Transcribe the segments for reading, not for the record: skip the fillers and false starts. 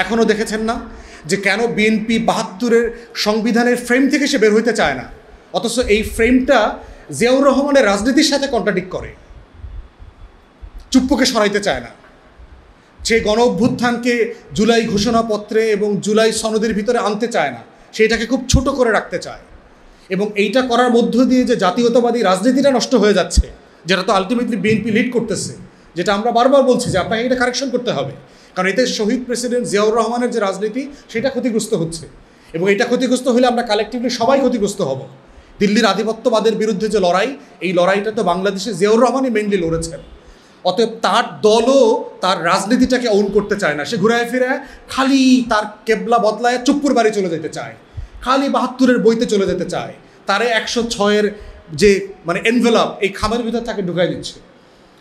এখনও দেখেছেন না যে কেন বিএনপি ৭২-এর সংবিধানের ফ্রেম থেকে সে বের হইতে চায় না, অথচ এই ফ্রেমটা জিয়াউর রহমানের রাজনীতির সাথে কন্ট্রাডিক্ট করে। চুপ্পুকে সরাইতে চায় না, সে গণ অভ্যুত্থানকে জুলাই ঘোষণাপত্রে এবং জুলাই সনদের ভিতরে আনতে চায় না, সেটাকে খুব ছোট করে রাখতে চায়। এবং এইটা করার মধ্য দিয়ে যে জাতীয়তাবাদী রাজনীতিটা নষ্ট হয়ে যাচ্ছে, যেটা তো আলটিমেটলি বিএনপি লিড করতেছে, যেটা আমরা বারবার বলছি যে আপনাকে এটা কারেকশন করতে হবে, কারণ এতে শহীদ প্রেসিডেন্ট জিয়াউর রহমানের যে রাজনীতি সেটা ক্ষতিগ্রস্ত হচ্ছে। এবং এটা ক্ষতিগ্রস্ত হলে আমরা কালেকটিভলি সবাই ক্ষতিগ্রস্ত হব। দিল্লির আধিপত্যবাদের বিরুদ্ধে যে লড়াই, এই লড়াইটা তো বাংলাদেশে জিয়াউর রহমানই মেইনলি লড়েছেন। অতএব তার দলও তার রাজনীতিটাকে অন করতে চায় না, সে ঘুরায় ফিরে খালি তার কেবলা বদলায় চুপ্পুর বাড়ি চলে যেতে চায়, খালি ৭২-এর বইতে চলে যেতে চায়, তারে ১০৬-এর যে এনভেলপ এই খামের ভিতর তাকে ঢুকাই দিচ্ছে।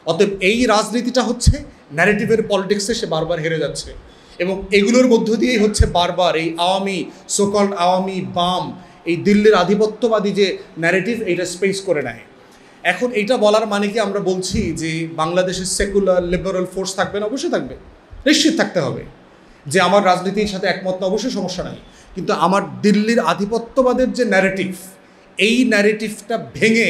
অতএব এই রাজনীতিটা হচ্ছে ন্যারেটিভের পলিটিক্সে সে বারবার হেরে যাচ্ছে, এবং এগুলোর মধ্য দিয়েই হচ্ছে বারবার এই আওয়ামী সোকল্ড আওয়ামী বাম এই দিল্লির আধিপত্যবাদী যে ন্যারেটিভ এইটা স্পেস করে নেয়। এখন এইটা বলার মানে কি আমরা বলছি যে বাংলাদেশের সেকুলার লিবারাল ফোর্স থাকবে না? অবশ্যই থাকবে, নিশ্চিত থাকতে হবে যে আমার রাজনীতির সাথে একমত না, অবশ্যই সমস্যা নাই। কিন্তু আমার দিল্লির আধিপত্যবাদের যে ন্যারেটিভ, এই ন্যারেটিভটা ভেঙে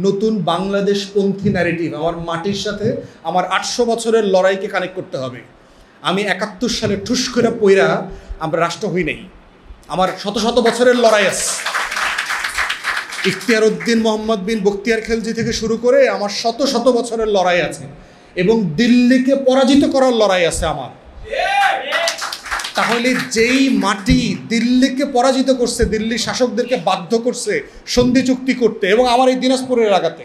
নতুন বাংলাদেশপন্থী ন্যারেটিভ, আমার মাটির সাথে আমার ৮০০ বছরের লড়াইকে কানেক্ট করতে হবে। আমি ৭১ সালে ঠুস করে পইরা আমরা রাষ্ট্র হই নাই, আমার শত শত বছরের লড়াই আছে। ইখতিয়ার উদ্দিন মোহাম্মদ বিন বখতিয়ার খেলজি থেকে শুরু করে আমার শত শত বছরের লড়াই আছে, এবং দিল্লিকে পরাজিত করার লড়াই আছে আমার। তাহলে যেই মাটি দিল্লিকে পরাজিত করছে, দিল্লি শাসকদেরকে বাধ্য করছে সন্ধি চুক্তি করতে, এবং আমার এই দিনাজপুরের এলাকাতে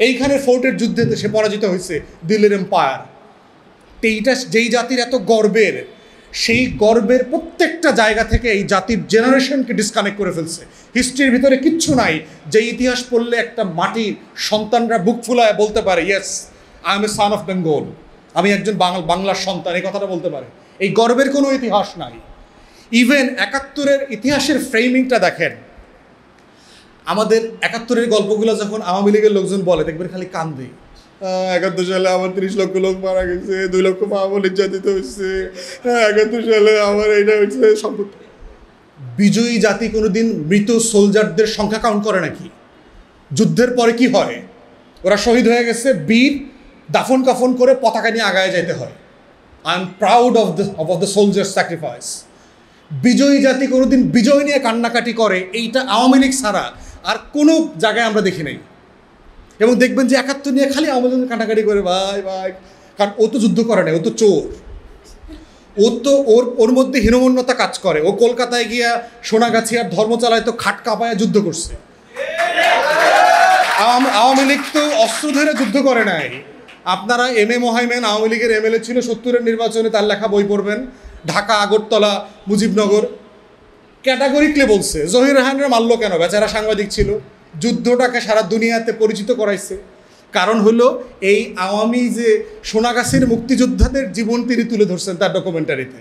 এইখানে ফোর্টের যুদ্ধেতে সে পরাজিত হয়েছে দিল্লির এম্পায়ার। এইটা যেই জাতির এত গর্বের, সেই গর্বের প্রত্যেকটা জায়গা থেকে এই জাতির জেনারেশনকে ডিসকানেক্ট করে ফেলছে। হিস্ট্রির ভিতরে কিচ্ছু নাই যে ইতিহাস পড়লে একটা মাটির সন্তানরা বুক ফুলায় বলতে পারে yes I M A son of Bengal, আমি একজন বাংলার সন্তান, এই কথাটা বলতে পারে। এই গর্বের কোনো ইতিহাস নাই। ইভেন ৭১-এর ইতিহাসের ফ্রেমিংটা দেখেন, আমাদের ৭১-এর গল্পগুলো যখন আওয়ামী লীগের লোকজন বলে দেখবেন খালি কান্দে। ৭১ সালে আমার ৩০ লক্ষ লোক মারা গেছে, ২ লক্ষ মা নির্যাতিত হয়েছে, ৭১ সালে আমার এইটা হচ্ছে সম্পত্তি। বিজয়ী জাতি কোনোদিন মৃত সোলজারদের সংখ্যা কাউন্ট করে নাকি? যুদ্ধের পরে কি হয়? ওরা শহীদ হয়ে গেছে, বীর, দাফন কাফন করে পতাকা নিয়ে আগায় যেতে হয়। I am proud of the soldiers sacrifice. বিজয়ী জাতি কোনোদিন বিজয় নিয়ে কান্নাকাটি করে, এইটা আওয়ামী লীগ ছাড়া আর কোনো জায়গায় আমরা দেখি নাই। এবং দেখবেন যে ৭১ নিয়ে খালি আওয়ামী লীগ কান্নাকাটি করে ভাই ভাই, কারণ ও তো যুদ্ধ করে না, ও তো চোর, ও তো ওর মধ্যে হীনমন্যতা কাজ করে। ও কলকাতায় গিয়া সোনাগাছি আর ধর্মচালায় তো খাট কাঁপায় যুদ্ধ করছে। আওয়ামী লীগ তো অস্ত্র ধরে যুদ্ধ করে নাই। আপনারা মোহাইমেন আওয়ামী লীগের এমএলএ ছিল ৭০-এর নির্বাচনে, তার লেখা বই পড়বেন, ঢাকা, আগরতলা, মুজিবনগর, ক্যাটাগরিকলি বলছে জহির রায়হানরে মারলো কেন? বেচারা সাংবাদিক ছিল, যুদ্ধটাকে সারা দুনিয়াতে পরিচিত করাইছে। কারণ হলো এই আওয়ামী যে সোনাগাছির মুক্তিযোদ্ধাদের জীবন তিনি তুলে ধরছেন তার ডকুমেন্টারিতে।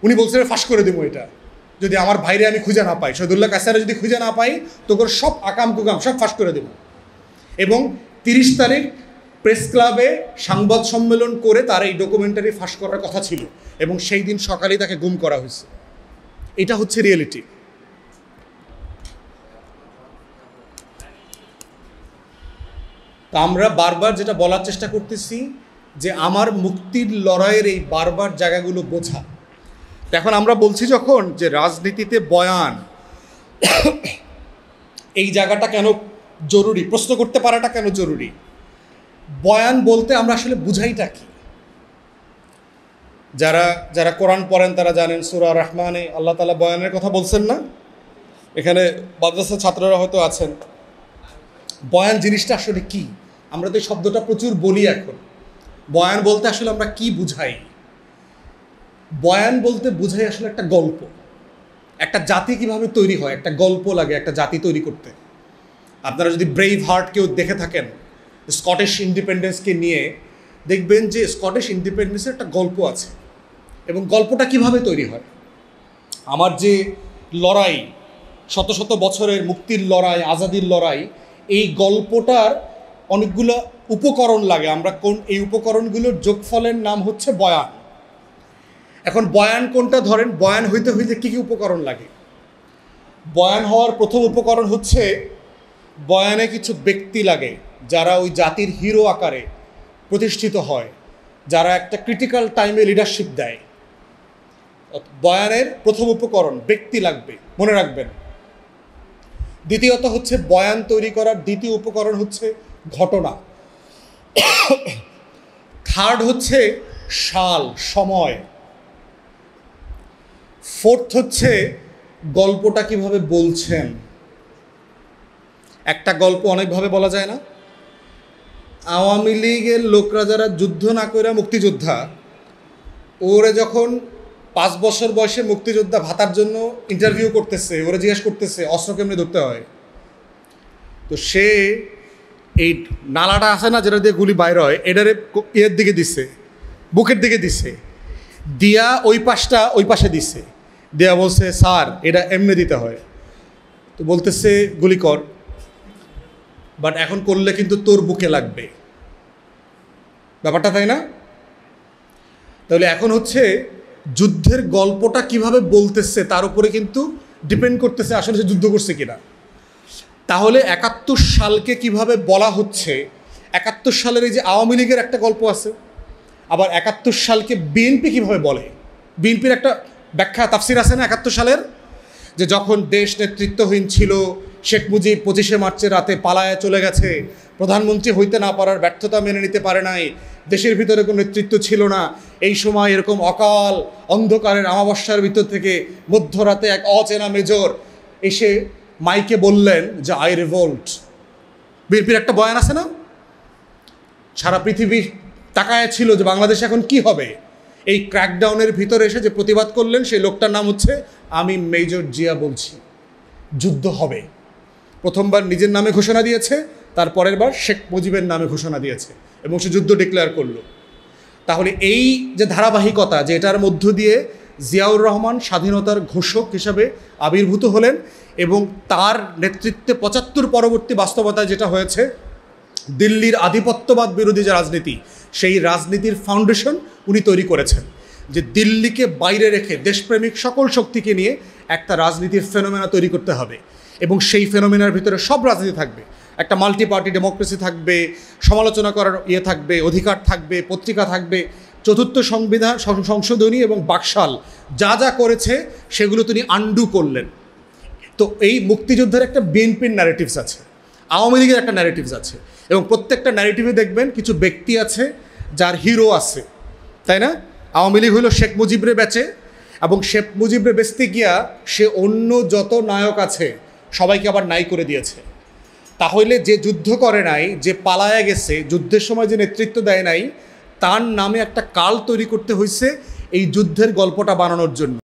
উনি বলছেন ফাঁস করে দেবো এটা, যদি আমার ভাইরে আমি খুঁজে না পাই, শহীদুল্লাহ কায়সারে যদি খুঁজে না পাই, তোর সব আকাম কুকাম সব ফাঁস করে দেব। এবং ৩০ তারিখ প্রেস ক্লাবে সংবাদ সম্মেলন করে তার এই ডকুমেন্টারি ফাঁস করার কথা ছিল, এবং সেই দিন সকালেই তাকে গুম করা হয়েছে। এটা হচ্ছে রিয়েলিটি। তা আমরা বারবার যেটা বলার চেষ্টা করতেছি যে আমার মুক্তির লড়াইয়ের এই বারবার জায়গাগুলো বোঝা। এখন আমরা বলছি যখন যে রাজনীতিতে বয়ান, এই জায়গাটা কেন জরুরি, প্রশ্ন করতে পারাটা কেন জরুরি? বয়ান বলতে আমরা আসলে বুঝাইটা কি? যারা কোরআন পড়েন তারা জানেন, সূরা রহমানে আল্লাহ তাআলা বয়ানের কথা বলছেন না? এখানে মাদ্রাসা ছাত্ররা হয়তো আছেন। বয়ান জিনিসটা আসলে কি? আমরা তো এই শব্দটা প্রচুর বলি এখন। বয়ান বলতে আসলে আমরা কি বুঝাই? বয়ান বলতে বুঝাই আসলে একটা গল্প। একটা জাতি কিভাবে তৈরি হয়, একটা গল্প লাগে একটা জাতি তৈরি করতে। আপনারা যদি ব্রেভ হার্ট কেউ দেখে থাকেন স্কটিশ ইন্ডিপেন্ডেন্সকে নিয়ে, দেখবেন যে স্কটিশ ইন্ডিপেন্ডেন্সের একটা গল্প আছে, এবং গল্পটা কিভাবে তৈরি হয়। আমার যে লড়াই, শত শত বছরের মুক্তির লড়াই, আজাদির লড়াই, এই গল্পটার অনেকগুলো উপকরণ লাগে। আমরা এই উপকরণগুলোর যোগফলের নাম হচ্ছে বয়ান। এখন বয়ান কোনটা ধরেন, বয়ান হইতে হইতে কী কী উপকরণ লাগে? বয়ান হওয়ার প্রথম উপকরণ হচ্ছে বয়ানে কিছু ব্যক্তি লাগে যারা ওই জাতির হিরো আকারে প্রতিষ্ঠিত হয়, যারা একটা ক্রিটিক্যাল টাইমে লিডারশিপ দেয়। বয়ানের প্রথম উপকরণ ব্যক্তি লাগবে, মনে রাখবেন। দ্বিতীয়ত হচ্ছে বয়ান তৈরি করার দ্বিতীয় উপকরণ হচ্ছে ঘটনা। থার্ড হচ্ছে সাল, সময়। ফোর্থ হচ্ছে গল্পটা কিভাবে বলছেন। একটা গল্প অনেকভাবে বলা যায় না? আওয়ামী লীগের লোকরা যারা যুদ্ধ না করে মুক্তিযোদ্ধা, ওরে যখন 5 বছর বয়সে মুক্তিযোদ্ধা ভাতার জন্য ইন্টারভিউ করতেছে, ওরা জিজ্ঞেস করতেছে অস্ত্র কেমনি ধরতে হয়, তো সে এই নালাটা আছে না যেটা দিয়ে গুলি বাইর হয়, এটারে এর দিকে দিছে, বুকের দিকে দিছে, দিয়া ওই পাশে দিছে, দিয়া বলছে স্যার এটা এমনি দিতে হয়। তো বলতেছে গুলি কর, বাট এখন করলে কিন্তু তোর বুকে লাগবে। ব্যাপারটা তাই না? তাহলে এখন হচ্ছে যুদ্ধের গল্পটা কিভাবে বলতেছে তার উপরে কিন্তু ডিপেন্ড করতেছে আসলে সে যুদ্ধ করছে কিনা। তাহলে 71 সালকে কিভাবে বলা হচ্ছে, 71 সালের এই যে আওয়ামী লীগের একটা গল্প আছে, আবার 71 সালকে বিএনপি কিভাবে বলে, বিএনপির একটা ব্যাখ্যা তাফসির আছে না 71 সালের, যে যখন দেশ নেতৃত্বহীন ছিল, শেখ মুজিব 25শে মার্চের রাতে পালায়া চলে গেছে, প্রধানমন্ত্রী হইতে না পারার ব্যর্থতা মেনে নিতে পারে নাই, দেশের ভিতরে কোনো নেতৃত্ব ছিল না, এই সময় এরকম অকাল অন্ধকারের আমাবস্যার ভিতর থেকে মধ্যরাতে এক অচেনা মেজর এসে মাইকে বললেন যে আই রিভোল্ট। বিএনপির একটা বয়ান আছে না, সারা পৃথিবী তাকায় ছিল যে বাংলাদেশ এখন কি হবে। এই ক্র্যাকডাউনের ভিতরে এসে যে প্রতিবাদ করলেন সেই লোকটার নাম হচ্ছে আমি মেজর জিয়া বলছি, যুদ্ধ হবে। প্রথমবার নিজের নামে ঘোষণা দিয়েছে, তারপরের বার শেখ মুজিবের নামে ঘোষণা দিয়েছে এবং সে যুদ্ধ ডিক্লেয়ার করলো। তাহলে এই যে ধারাবাহিকতা, যে এটার মধ্য দিয়ে জিয়াউর রহমান স্বাধীনতার ঘোষক হিসাবে আবির্ভূত হলেন এবং তার নেতৃত্বে 75 পরবর্তী বাস্তবতায় যেটা হয়েছে, দিল্লির আধিপত্যবাদ বিরোধী যে রাজনীতি, সেই রাজনীতির ফাউন্ডেশন উনি তৈরি করেছেন, যে দিল্লিকে বাইরে রেখে দেশপ্রেমিক সকল শক্তিকে নিয়ে একটা রাজনীতির ফেনোমেনা তৈরি করতে হবে এবং সেই ফেনোমেনার ভিতরে সব রাজনীতি থাকবে, একটা মাল্টি পার্টি ডেমোক্রেসি থাকবে, সমালোচনা করার থাকবে, অধিকার থাকবে, পত্রিকা থাকবে, চতুর্থ সংশোধনী এবং বাকশাল যা যা করেছে সেগুলো তিনি আন্ডু করলেন। তো এই মুক্তিযুদ্ধের একটা বিএনপির ন্যারেটিভস আছে, আওয়ামী লীগের একটা ন্যারেটিভস আছে, এবং প্রত্যেকটা ন্যারেটিভে দেখবেন কিছু ব্যক্তি আছে যার হিরো আছে, তাই না? আওয়ামী লীগ হইল শেখ মুজিবরে বেচে, এবং শেখ মুজিবরে বেচতে গিয়া সে অন্য যত নায়ক আছে সবাইকে আবার নাই করে দিয়েছে। তাহলে যে যুদ্ধ করে নাই, যে পালায়া গেছে, যুদ্ধের সময় যে নেতৃত্ব দেয় নাই, তার নামে একটা কাল তৈরি করতে হয়েছে এই যুদ্ধের গল্পটা বানানোর জন্য।